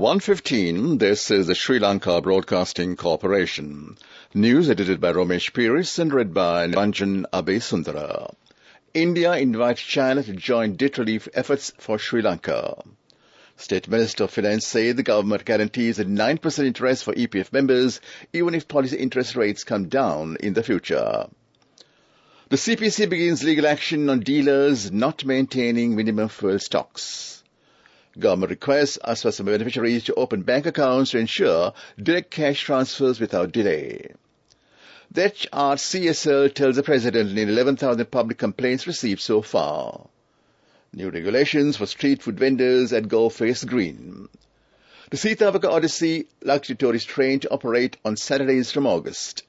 1:15, this is the Sri Lanka Broadcasting Corporation. News edited by Romesh Piris and read by Ranjan Abesundara. India invites China to join debt relief efforts for Sri Lanka. State Minister of Finance said the government guarantees a 9% interest for EPF members even if policy interest rates come down in the future. The CPC begins legal action on dealers not maintaining minimum fuel stocks. Government requests Aswasam beneficiaries to open bank accounts to ensure direct cash transfers without delay. The HRCSL tells the President nearly 11,000 public complaints received so far. New regulations for street food vendors at Goldface Green. The Sitavaka Odyssey luxury tourist train to operate on Saturdays from August.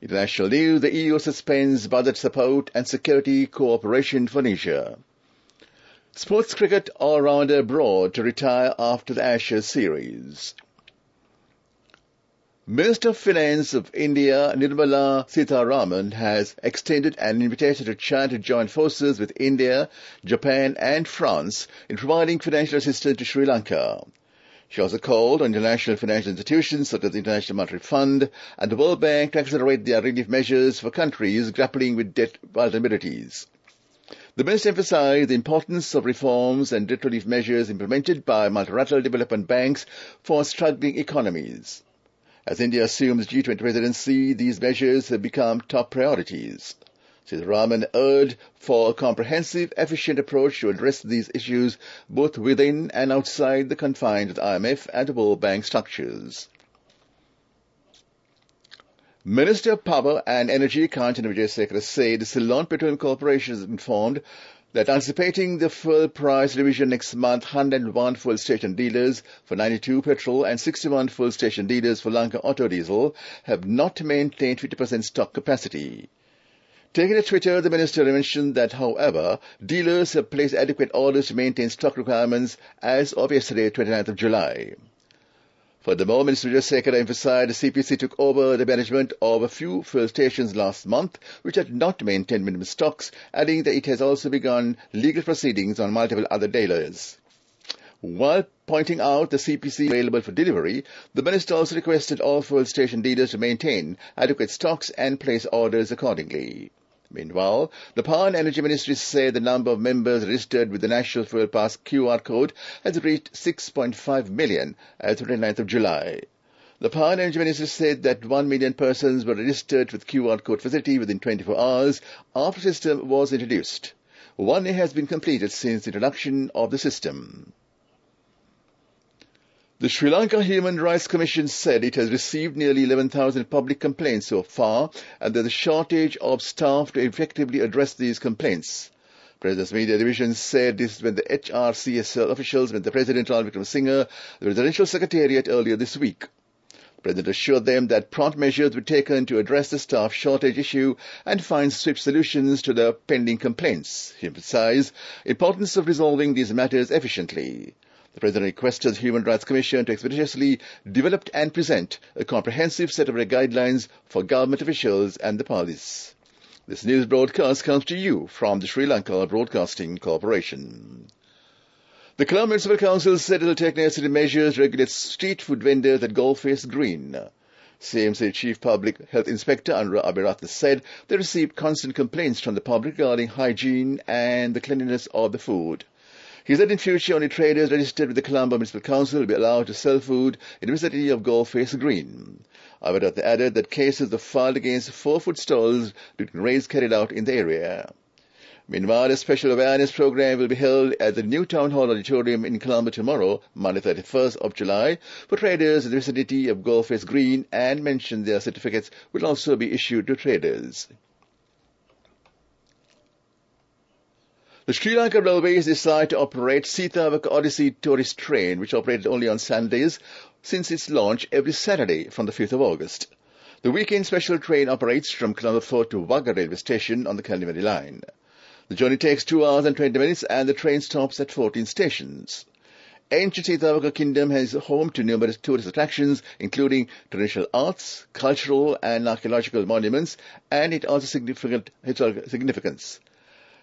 International news, the EU suspends budget support and security cooperation for Niger. Sports cricket all-rounder abroad to retire after the Ashes series. Minister of Finance of India, Nirmala Sitharaman, has extended an invitation to China to join forces with India, Japan and France in providing financial assistance to Sri Lanka. She also called on international financial institutions such as the International Monetary Fund and the World Bank to accelerate their relief measures for countries grappling with debt vulnerabilities. The minister emphasized the importance of reforms and debt relief measures implemented by multilateral development banks for struggling economies. As India assumes G20 presidency, these measures have become top priorities. Sitharaman urged for a comprehensive, efficient approach to address these issues both within and outside the confines of the IMF and the World Bank structures. Minister of Power and Energy Kanchana Wijayasekara said the Ceylon Petroleum Corporation is informed that anticipating the fuel price revision next month, 101 fuel station dealers for 92 petrol and 61 fuel station dealers for Lanka Auto Diesel have not maintained 50% stock capacity. Taking to Twitter, the minister mentioned that, however, dealers have placed adequate orders to maintain stock requirements as of yesterday, 29th of July. Furthermore, Minister Wijayasekara emphasized the CPC took over the management of a few fuel stations last month which had not maintained minimum stocks, adding that it has also begun legal proceedings on multiple other dealers. While pointing out the CPC available for delivery, the minister also requested all fuel station dealers to maintain adequate stocks and place orders accordingly. Meanwhile, the Power and Energy Ministry said the number of members registered with the National Fuel Pass QR code has reached 6.5 million as of 29th of July. The Power and Energy Ministry said that 1 million persons were registered with QR code facility within 24 hours after the system was introduced. 1 year has been completed since the introduction of the system. The Sri Lanka Human Rights Commission said it has received nearly 11,000 public complaints so far and there is a shortage of staff to effectively address these complaints. President's Media Division said this when the HRCSL officials met the President Ranil Wickremesinghe, the Presidential Secretariat, earlier this week. The President assured them that prompt measures were taken to address the staff shortage issue and find swift solutions to the pending complaints. He emphasized the importance of resolving these matters efficiently. The President requested the Human Rights Commission to expeditiously develop and present a comprehensive set of guidelines for government officials and the police. This news broadcast comes to you from the Sri Lanka Broadcasting Corporation. The Colombo Municipal Council said it will take necessary measures to regulate street food vendors at Goldface Green. CMC Chief Public Health Inspector Anura Abiratna said they received constant complaints from the public regarding hygiene and the cleanliness of the food. He said in future only traders registered with the Colombo Municipal Council will be allowed to sell food in the vicinity of Goldface Green. Abiratna added that cases were filed against 4 food stalls due to raids carried out in the area. Meanwhile, a special awareness program will be held at the new Town Hall Auditorium in Colombo tomorrow, Monday 31st of July, for traders in the vicinity of Goldface Green, and mentioned their certificates will also be issued to traders. The Sri Lanka Railways decided to operate Sitavaka Odyssey tourist train, which operated only on Sundays since its launch every Saturday from the 5th of August. The weekend special train operates from Colombo Fort to Wagga railway station on the Kalinwadi line. The journey takes 2 hours and 20 minutes and the train stops at 14 stations. Ancient Sitavaka Kingdom is home to numerous tourist attractions, including traditional arts, cultural and archaeological monuments, and it also significant historical significance.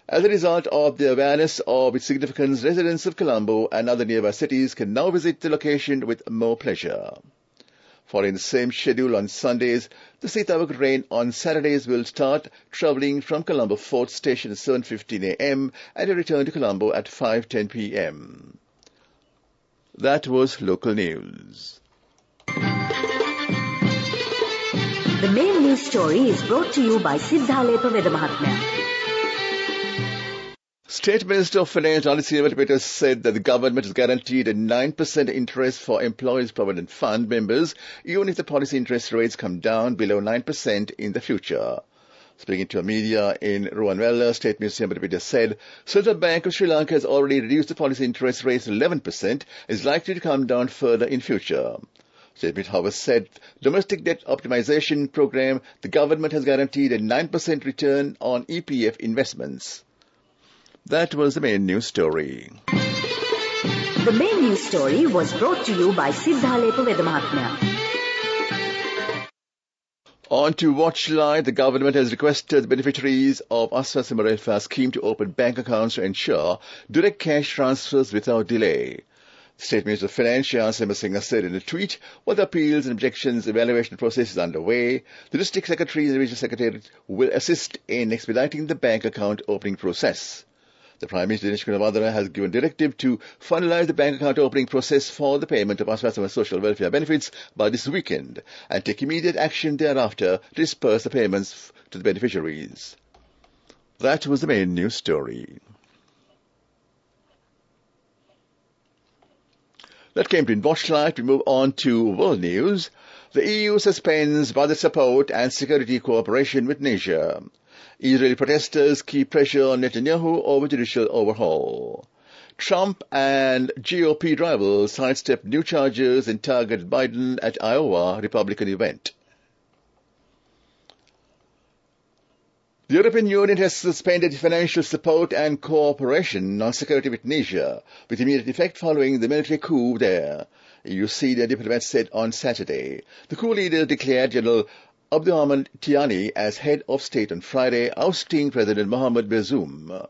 As a result of the awareness of its significance, residents of Colombo and other nearby cities can now visit the location with more pleasure. Following the same schedule on Sundays, the Sitawak train on Saturdays will start travelling from Colombo Fort Station at 7:15 a.m. and will return to Colombo at 5:10 p.m. That was local news. The main news story is brought to you by Siddhalepa Vedamahatmya. State Minister of Finance Alicia Peters said that the government has guaranteed a 9% interest for Employees Provident Fund members, even if the policy interest rates come down below 9% in the future. Speaking to media in Ruanwela, State Minister Peters said, Central Bank of Sri Lanka has already reduced the policy interest rates to 11% and is likely to come down further in future. State Minister, however, said, domestic debt optimization program, the government has guaranteed a 9% return on EPF investments. That was the main news story. The main news story was brought to you by Siddhalepa Vedamahatmya. On to Watch Live, the government has requested the beneficiaries of Aswasama Welfare Scheme to open bank accounts to ensure direct cash transfers without delay. State Minister of Finance Shyam Singh said in a tweet, while the appeals and objections evaluation process is underway, the district secretary and the regional secretary will assist in expediting the bank account opening process. The Prime Minister Dinesh Kumar Vadra has given directive to finalize the bank account opening process for the payment of Aswasama social welfare benefits by this weekend and take immediate action thereafter to disperse the payments to the beneficiaries. That was the main news story. That came to Watch Live. We move on to world news. The EU suspends budget support and security cooperation with Niger. Israeli protesters keep pressure on Netanyahu over judicial overhaul. Trump and GOP rivals sidestep new charges and target Biden at Iowa Republican event. The European Union has suspended financial support and cooperation on security with Niger, with immediate effect following the military coup there. EU senior diplomats said on Saturday. The coup leader declared General Abdurrahman Tiani as head of state on Friday, ousting President Mohamed Bazoum.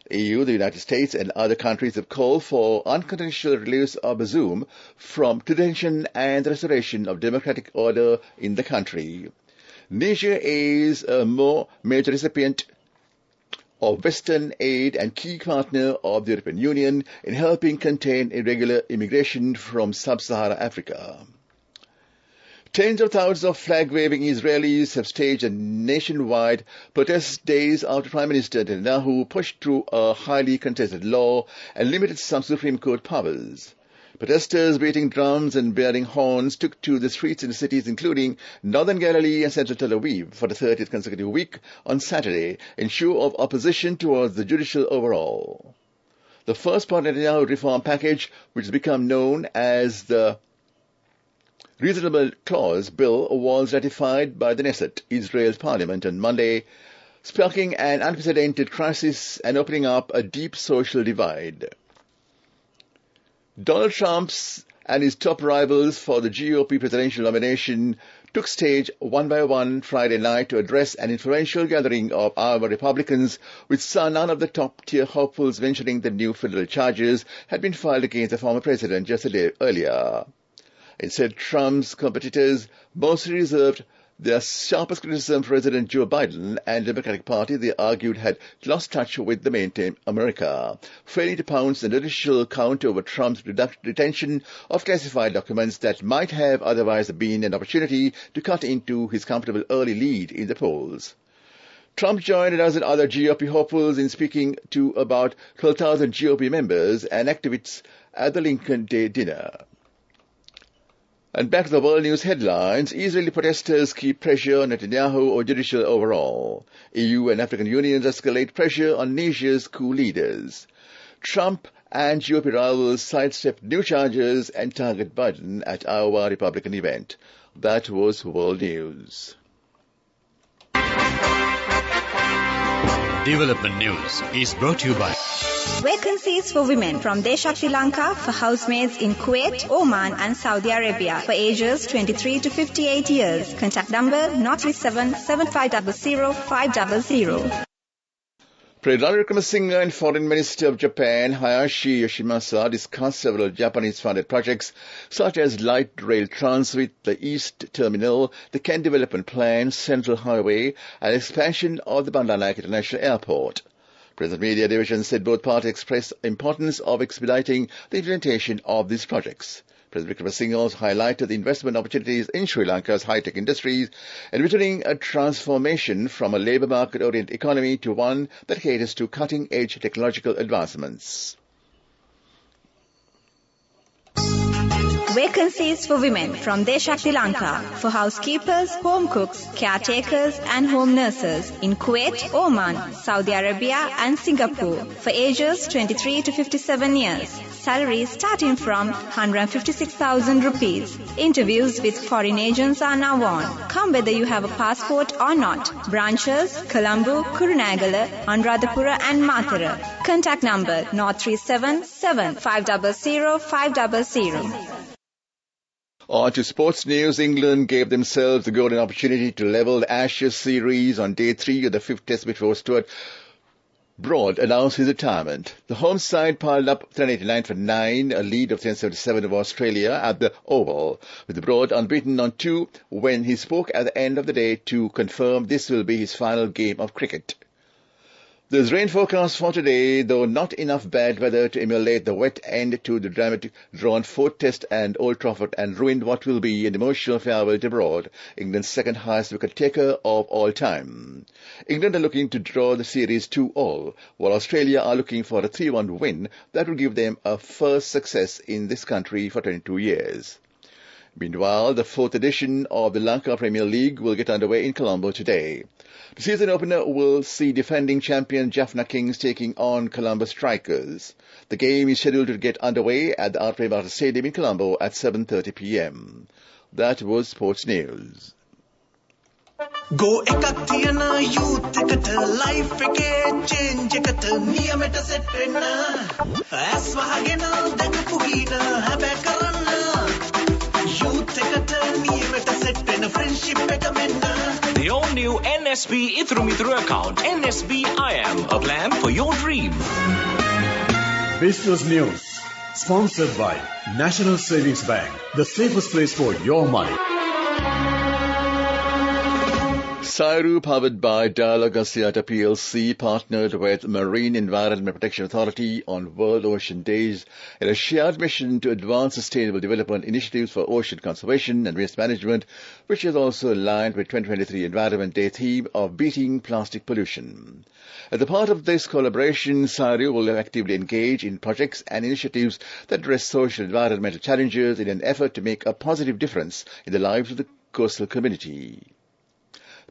The EU, the United States and other countries have called for unconditional release of Bazoum from detention and the restoration of democratic order in the country. Niger is a more major recipient of Western aid and key partner of the European Union in helping contain irregular immigration from sub-Saharan Africa. Tens of thousands of flag-waving Israelis have staged a nationwide protest days after Prime Minister Netanyahu pushed through a highly contested law and limited some Supreme Court powers. Protesters beating drums and bearing horns took to the streets in the cities including Northern Galilee and Central Tel Aviv for the 30th consecutive week on Saturday in show of opposition towards the judicial overhaul. The first part of the Netanyahu reform package, which has become known as the Reasonable Clause Bill, was ratified by the Knesset, Israel's parliament, on Monday, sparking an unprecedented crisis and opening up a deep social divide. Donald Trump and his top rivals for the GOP presidential nomination took stage one by one Friday night to address an influential gathering of Iowa Republicans, with none of the top-tier hopefuls mentioning the new federal charges had been filed against the former president just a day earlier. Instead, Trump's competitors mostly reserved their sharpest criticism for President Joe Biden and the Democratic Party they argued had lost touch with the mainstream America, failing to pounce an initial count over Trump's retention of classified documents that might have otherwise been an opportunity to cut into his comfortable early lead in the polls. Trump joined a dozen other GOP hopefuls in speaking to about 12,000 GOP members and activists at the Lincoln Day dinner. And back to the world news headlines. Israeli protesters keep pressure on Netanyahu over judicial overhaul. EU and African unions escalate pressure on Niger's coup leaders. Trump and GOP rivals sidestep new charges and target Biden at Iowa Republican event. That was world news. Development News is brought to you by Vacancies for women from Desha Sri Lanka for housemaids in Kuwait, Oman and Saudi Arabia for ages 23 to 58 years. Contact number 037 7500 500. President Wickremesinghe and Foreign Minister of Japan Hayashi Yoshimasa discussed several Japanese-funded projects such as light rail transit, the East Terminal, the Kent Development Plan, Central Highway, and expansion of the Bandar International Airport. President Media Division said both parties expressed the importance of expediting the implementation of these projects. President Wickremesinghe also highlighted the investment opportunities in Sri Lanka's high-tech industries, envisioning a transformation from a labour market-oriented economy to one that caters to cutting-edge technological advancements. Vacancies for women from Deshakti Lanka for housekeepers, home cooks, caretakers and home nurses in Kuwait, Oman, Saudi Arabia and Singapore for ages 23 to 57 years. Salaries starting from 156,000 rupees. Interviews with foreign agents are now on. Come whether you have a passport or not. Branches, Colombo, Kurunagala, Anuradhapura and Matara. Contact number 0377 500 500. On to sports news. England gave themselves the golden opportunity to level the Ashes series on day 3 of the 5th Test before Stuart Broad announced his retirement. The home side piled up 389 for 9, a lead of 1077 of Australia at the Oval, with Broad unbeaten on 2 when he spoke at the end of the day to confirm this will be his final game of cricket. There's rain forecast for today, though not enough bad weather to emulate the wet end to the dramatic drawn 4th Test and Old Trafford and ruined what will be an emotional farewell to Broad, England's second highest wicket taker of all time. England are looking to draw the series 2-all, while Australia are looking for a 3-1 win that will give them a first success in this country for 22 years. Meanwhile, the 4th edition of the Lanka Premier League will get underway in Colombo today. The season opener will see defending champion Jaffna Kings taking on Colombo Strikers. The game is scheduled to get underway at the R. Bata Stadium in Colombo at 7:30 p.m. That was Sports News. Go ekak thiyana youth eකට life එකේ change එකට නියමෙට set වෙන්න ඇස් වහගෙන දැකපු ගීන හැබැයි කරන්න youth එකට නියමෙට set වෙන friendship එක මෙන්න. The all-new NSB Ithru Mithru account, NSB IM, a plan for your dream. Business News, sponsored by National Savings Bank, the safest place for your money. Sairu, powered by Dialogue Asiata PLC, partnered with Marine Environment Protection Authority on World Ocean Days in a shared mission to advance sustainable development initiatives for ocean conservation and waste management, which is also aligned with 2023 Environment Day theme of beating plastic pollution. As a part of this collaboration, Sairu will actively engage in projects and initiatives that address social and environmental challenges in an effort to make a positive difference in the lives of the coastal community.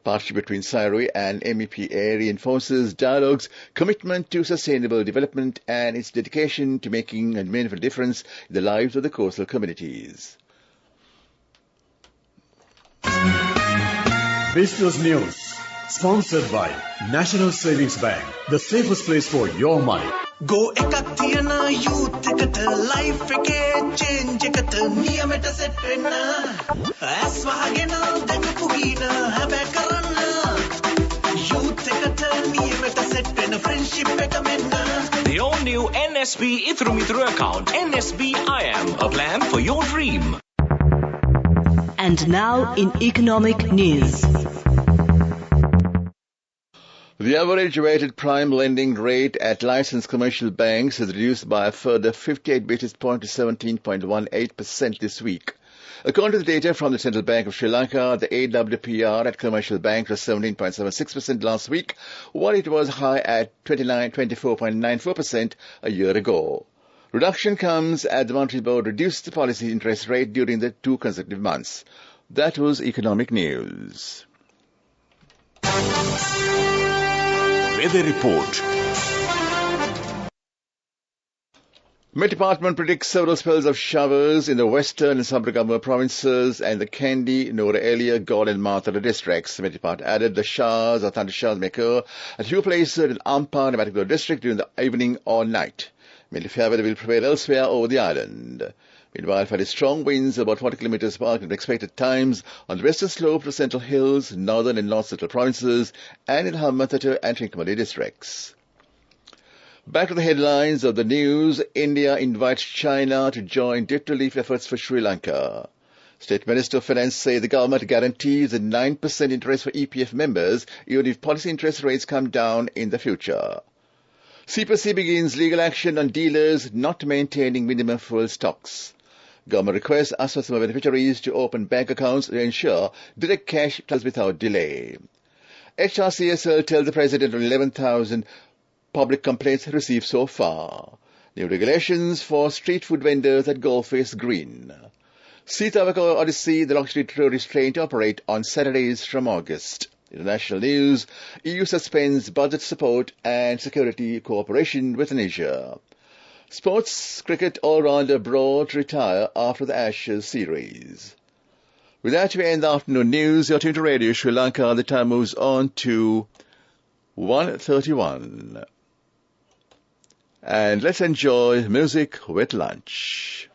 Partnership between Sairu and MEPA reinforces Dialogue's commitment to sustainable development and its dedication to making a meaningful difference in the lives of the coastal communities. Business News, sponsored by National Savings Bank, the safest place for your money. Go ekak thiyana youth එකට life එකේ change එකට නියමෙට set වෙන්න ඇස් වහගෙන දැකපු ගීන හැබැයි කරන්න youth එකට නියමෙට set වෙන friendship එක මෙන්න. The all-new NSB Ithru Mithru account, NSB IM, a plan for your dream. And now in economic news. The average weighted prime lending rate at licensed commercial banks has reduced by a further 58 basis points to 17.18% this week. According to the data from the Central Bank of Sri Lanka, the AWPR at commercial banks was 17.76% last week, while it was high at 24.94% a year ago. Reduction comes as the Monetary Board reduced the policy interest rate during the 2 consecutive months. That was economic news. Weather report. Met Department predicts several spells of showers in the western and Sabregama provinces and the Kandy, Norelia, God and Matara districts. Met Department added the showers or thunder showers may occur at few places in Ampang and Matagor district during the evening or night. Mainly fair weather will prevail elsewhere over the island. Meanwhile, fairly strong winds, about 40 kilometers per hour, can be expected at times on the western slope of the Central Hills, northern and north central provinces, and in Hambantota and Trincomalee districts. Back to the headlines of the news. India invites China to join debt relief efforts for Sri Lanka. State Minister of Finance say the government guarantees a 9% interest for EPF members even if policy interest rates come down in the future. CPC begins legal action on dealers not maintaining minimum fuel stocks. Government requests Aswasama beneficiaries to open bank accounts to ensure direct cash transfers without delay. HRCSL tells the President on 11,000 public complaints received so far. New regulations for street food vendors at Goldface Green. Sitavaka Odyssey, the luxury tourist train to operate on Saturdays from August. International news, EU suspends budget support and security cooperation with Tunisia. Sports, cricket all-rounder Broad to retire after the Ashes series. With that, we end the afternoon news. You're tuned to Radio Sri Lanka. The time moves on to 1:31. And let's enjoy music with lunch.